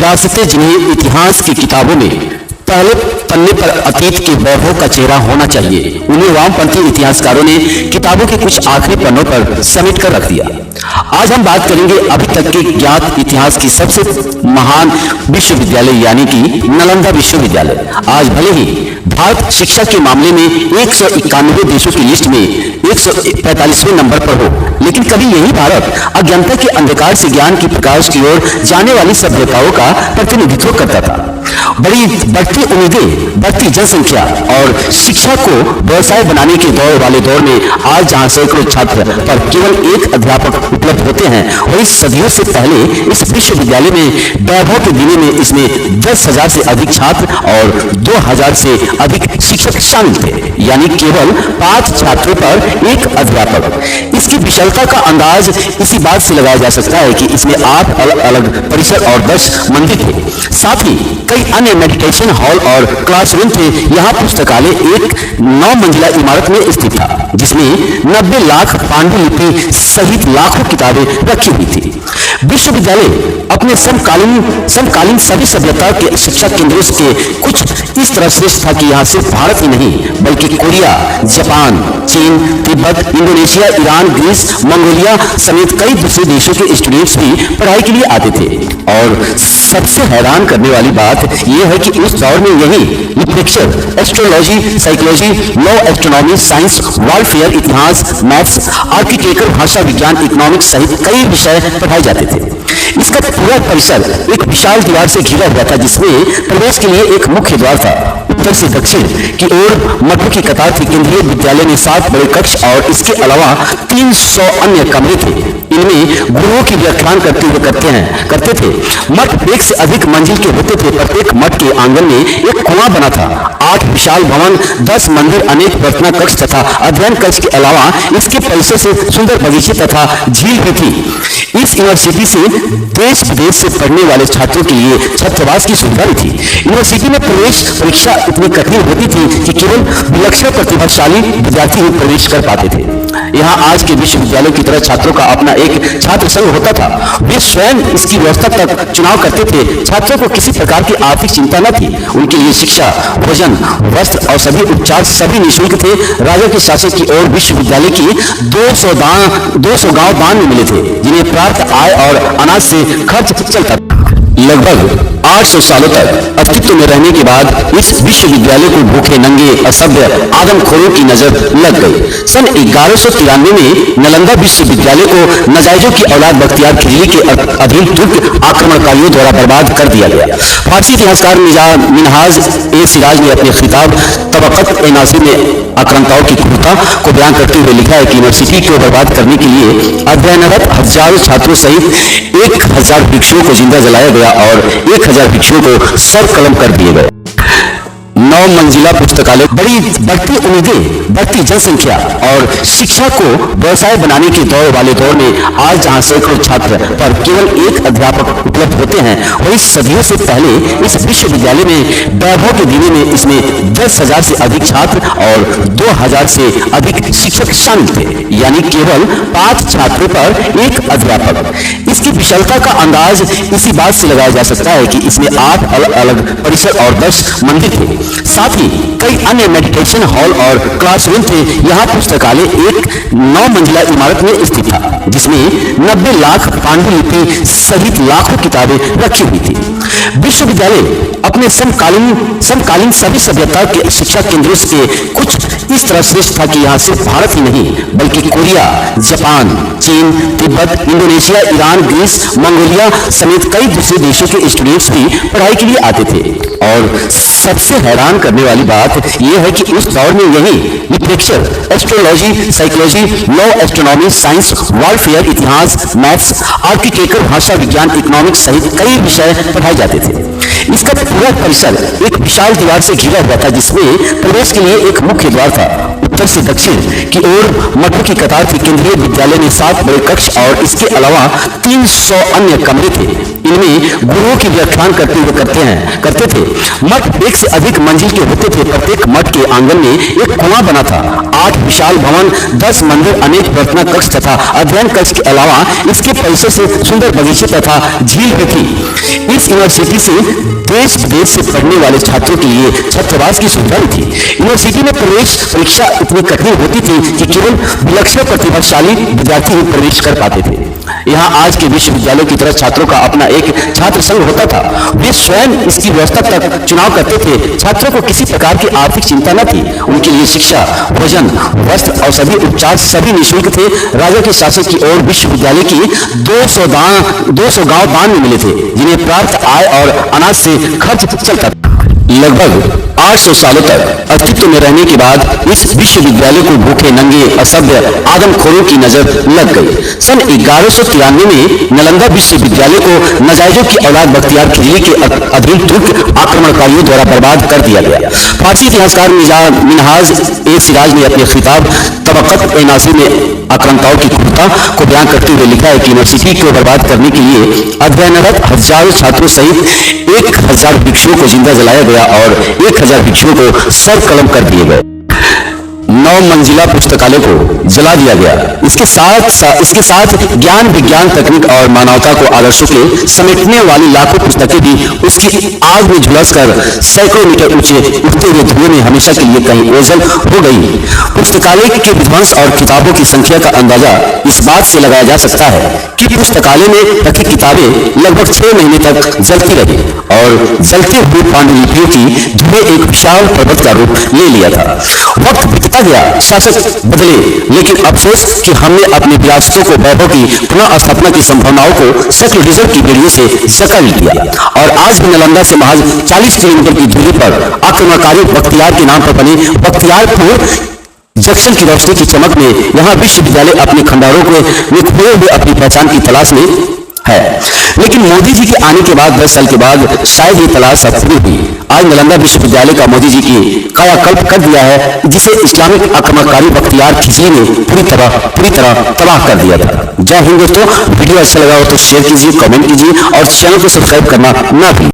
विरासतें जिन्हें इतिहास की किताबों में पहले पन्ने पर अतीत के वैभव का चेहरा होना चाहिए, उन्हें वामपंथी इतिहासकारों ने किताबों के कुछ आखिरी पन्नों पर समेट कर रख दिया। आज हम बात करेंगे अभी तक के ज्ञात इतिहास की सबसे महान विश्वविद्यालय यानी कि नालंदा विश्वविद्यालय। आज भले ही भारत शिक्षा के मामले में 191 देशों की लिस्ट में 145वें नंबर पर हो, लेकिन कभी यही भारत अज्ञानता के अंधकार से ज्ञान की प्रकाश की ओर जाने वाली सभ्यताओं का प्रतिनिधित्व करता था। बड़ी बढ़ती उम्मीदें, बढ़ती जनसंख्या और शिक्षा को व्यवसाय बनाने के दौर में आज जहां सैकड़ों छात्र पर केवल एक अध्यापक उपलब्ध होते हैं, वही सदियों से पहले इस विश्वविद्यालय में वैभव के दिनों में इसमें 10,000 से अधिक छात्र और 2,000 से अधिक शिक्षक शामिल थे, यानी केवल 5 छात्रों पर एक अध्यापक। इसकी विशालता का अंदाज इसी बात से लगाया जा सकता है कि इसमें 8 अलग अलग परिसर और 10 मंदिर थे। साथ ही कई अन्य मेडिटेशन हॉल और क्लासरूम थे। यहाँ पुस्तकालय एक 9 मंजिला इमारत में स्थित था, जिसमें 90 लाख पांडुलिपि सहित लाखों किताबें रखी हुई थी। विश्वविद्यालय अपने समकालीन सभी सभ्यता के शिक्षा केंद्रों के कुछ इस तरह श्रेष्ठ था कि यहाँ सिर्फ भारत ही नहीं बल्कि कोरिया, जापान, चीन, Tibet, Indonesia, Iran, Greece, Mongolia समेत कई दूसरे देशों के स्टूडेंट्स भी पढ़ाई के लिए आते थे। और सबसे हैरान करने वाली बात यह है कि उस दौर में यही literature, astrology, psychology, law, astronomy, science, warfare, इतिहास, मैथ्स, आर्किटेक्चर, भाषा विज्ञान, इकोनॉमिक्स सहित कई विषय पढ़ाए जाते थे। इसका पूरा परिसर एक विशाल दीवार से घिरा हुआ था, जिसमें प्रवेश के लिए एक मुख्य द्वार था। उत्तर से दक्षिण की ओर मठों की कतार थी। केंद्रीय विद्यालय में 7 बड़े कक्ष और इसके अलावा 300 अन्य कमरे थे। इनमें गुरुओं की व्याख्यान करते थे। मठ एक से अधिक मंजिल के होते थे। प्रत्येक मठ के आंगन में एक कुआं बना था। 8 विशाल भवन, 10 मंदिर, अनेक प्रार्थना कक्ष तथा अध्ययन कक्ष के अलावा इसके परिसर से सुंदर बगीचे तथा झील भी थी। इस यूनिवर्सिटी से देश विदेश से पढ़ने वाले छात्रों के लिए छात्रावास की सुविधा भी थी। यूनिवर्सिटी में प्रवेश परीक्षा इतनी कठिन होती थी कि केवल विलक्षण प्रतिभाशाली विद्यार्थी ही प्रवेश कर पाते थे। यहाँ आज के विश्वविद्यालय की तरह छात्रों का अपना एक छात्र संघ होता था। वे स्वयं इसकी व्यवस्था तक चुनाव करते थे। छात्रों को किसी प्रकार की आर्थिक चिंता न थी। उनके लिए शिक्षा, भोजन, वस्त्र और सभी उपचार सभी निःशुल्क थे। राजा के शासन की ओर विश्वविद्यालय की 200 गांव दान में मिले थे, जिन्हें प्राप्त आय और अनाज से खर्च चलता था। लगभग 800 सालों तक अस्तित्व में रहने के बाद इस विश्वविद्यालय को भूखे, नंगे, असभ्य आदमखोरों की नजर लग गई। सन 1193 में नालंदा विश्वविद्यालय को नजायजों की औलाद बख्तियार खिलजी के अधीन तुर्क आक्रमणकारियों द्वारा बर्बाद कर दिया गया। फारसी इतिहासकार मिनहाज ए सिराज ने अपने खिताब तबक़त ए नासिर में आक्रांताओं की क्रूरता को बयान करते हुए लिखा है कि यूनिवर्सिटी को बर्बाद करने के लिए अध्ययनरत हजारों छात्रों सहित 1000 भिक्षुओं को जिंदा जलाया गया और 1000 भिक्षुओं को सर कलम कर दिए गए। 9 मंजिला पुस्तकालय, बड़ी बढ़ती उम्मीदें, बढ़ती जनसंख्या और शिक्षा को व्यवसाय बनाने के दौर में आज जहां सैकड़ों छात्र पर केवल एक अध्यापक उपलब्ध होते हैं, वही सदियों से पहले इस विश्वविद्यालय में वैभव के दिनों में इसमें 10,000 से अधिक छात्र और 2,000 से अधिक शिक्षक शामिल थे, यानी केवल 5 छात्रों पर एक अध्यापक। इसकी विशालता का अंदाज इसी बात से लगाया जा सकता है कि इसमें 8 अलग अलग परिसर और 10 मंदिर थे। साथ ही कई अन्य मेडिटेशन हॉल और क्लासरूम थे। यहाँ पुस्तकालय एक 9 मंजिला इमारत में स्थित था, जिसमें 90 लाख पांडुलिपि सहित लाखों किताबें रखी हुई थी। विश्वविद्यालय अपने समकालीन सभी सभ्यता के शिक्षा केंद्रों के कुछ इस तरह श्रेष्ठ था कि यहाँ सिर्फ भारत ही नहीं बल्कि कोरिया, जापान, चीन, Tibet, Indonesia, Iran, Greece, Mongolia समेत कई दूसरे देशों के स्टूडेंट्स भी पढ़ाई के लिए आते थे। और सबसे हैरान करने वाली बात यह है कि उस दौर में यही literature, astrology, psychology, law, astronomy, science, warfare, इतिहास, मैथ्स, आर्किटेक्चर, भाषा विज्ञान, इकोनॉमिक्स सहित कई विषय पढ़ाए जाते थे। इसका पूरा परिसर एक विशाल दीवार से घिरा हुआ था, जिसमें प्रवेश के लिए एक मुख्य द्वार था। उत्तर से दक्षिण की ओर मठों की कतार थी। केंद्रीय विद्यालय में 7 बड़े कक्ष और इसके अलावा 300 अन्य कमरे थे। इनमें गुरुओं की व्याख्यान करते थे। मठ एक से अधिक मंजिल के होते थे। प्रत्येक मठ के आंगन में एक कुआं बना था। 8 विशाल भवन, 10 मंदिर, अनेक प्रार्थना कक्ष तथा अध्ययन कक्ष के अलावा इसके परिसर से सुंदर बगीचे तथा झील भी थी। इस यूनिवर्सिटी से देश विदेश से पढ़ने वाले छात्रों के लिए छात्रावास की सुविधा भी थी। यूनिवर्सिटी में प्रवेश परीक्षा इतनी कठिन होती थी कि केवल विलक्षण प्रतिभाशाली विद्यार्थी ही प्रवेश कर पाते थे। यहाँ आज के विश्वविद्यालय की तरह छात्रों का अपना एक छात्र संघ होता था। वे स्वयं इसकी व्यवस्था तक चुनाव करते थे। छात्रों को किसी प्रकार की आर्थिक चिंता न थी। उनके लिए शिक्षा, भोजन, वस्त्र और सभी उपचार सभी निःशुल्क थे। राजा के शासन की ओर विश्वविद्यालय की 200 गांव दान में मिले थे, जिन्हें प्राप्त आय और अनाज से खर्च चलता था। लगभग 800 सालों तक अस्तित्व में रहने के बाद इस विश्वविद्यालय को भूखे, नंगे, असभ्य आदमखोरों की नजर लग गई। सन 1193 में नालंदा विश्वविद्यालय को नजायजों की औलाद बख्तियार खिलजी के अधीन तुर्क आक्रमणकारियों द्वारा बर्बाद कर दिया गया। फारसी इतिहासकार मिनहाज ए सिराज ने अपने खिताब तबक़त ए नाज़िर में आक्रांताओं की क्रूरता को बयान करते हुए लिखा है कि यूनिवर्सिटी को बर्बाद करने के लिए अध्ययनरत हजारों छात्रों सहित 1000 भिक्षुओं को जिंदा जलाया गया और 1000 भिक्षुओं को सर कलम कर दिए गए। 9 मंजिला पुस्तकालय को जला दिया गया। इसके साथ ज्ञान, विज्ञान, तकनीक और मानवता को आदर्शों के समेटने वाली लाखों पुस्तकें भी उसकी आग में झुलसकर सैकड़ों मीटर ऊंचे उठते हुए धुएं में हमेशा के लिए कहीं ओझल हो गई। पुस्तकालय के विध्वंस और किताबों की संख्या का अंदाजा इस बात से लगाया जा सकता है कि पुस्तकालय में रखी किताबें लगभग 6 महीने तक जलती रही और जलते हुए पांडुलिपियों की धुएं एक विशाल पर्वत का रूप ले लिया था। वक्त बीतता गया, शासक बदले, लेकिन अफसोस कि हमने अपने विरासतों को, वैभव की पुनः स्थापना की संभावनाओं को सेक्युलरिज्म की बेड़ियों से जकड़ लिया और आज भी नालंदा से महज 40 किलोमीटर की दूरी पर आक्रमणकारी बख्तियार के नाम पर बने बख्तियारपुर जंक्शन की रोशनी की चमक में यहाँ विश्वविद्यालय अपने खंडारों में खोए हुए अपनी पहचान की तलाश में है। लेकिन मोदी जी के आने के बाद 10 साल के बाद शायद ये तलाश अब पूरी हुई। आज नालंदा विश्वविद्यालय का मोदी जी की कायाकल्प कर दिया है, जिसे इस्लामिक आक्रमणकारी बख्तियार खिलजी ने पूरी तरह तबाह कर दिया था। जय हिंद दोस्तों, वीडियो अच्छा लगा हो तो शेयर कीजिए, कमेंट कीजिए और चैनल को सब्सक्राइब करना ना भूलिए।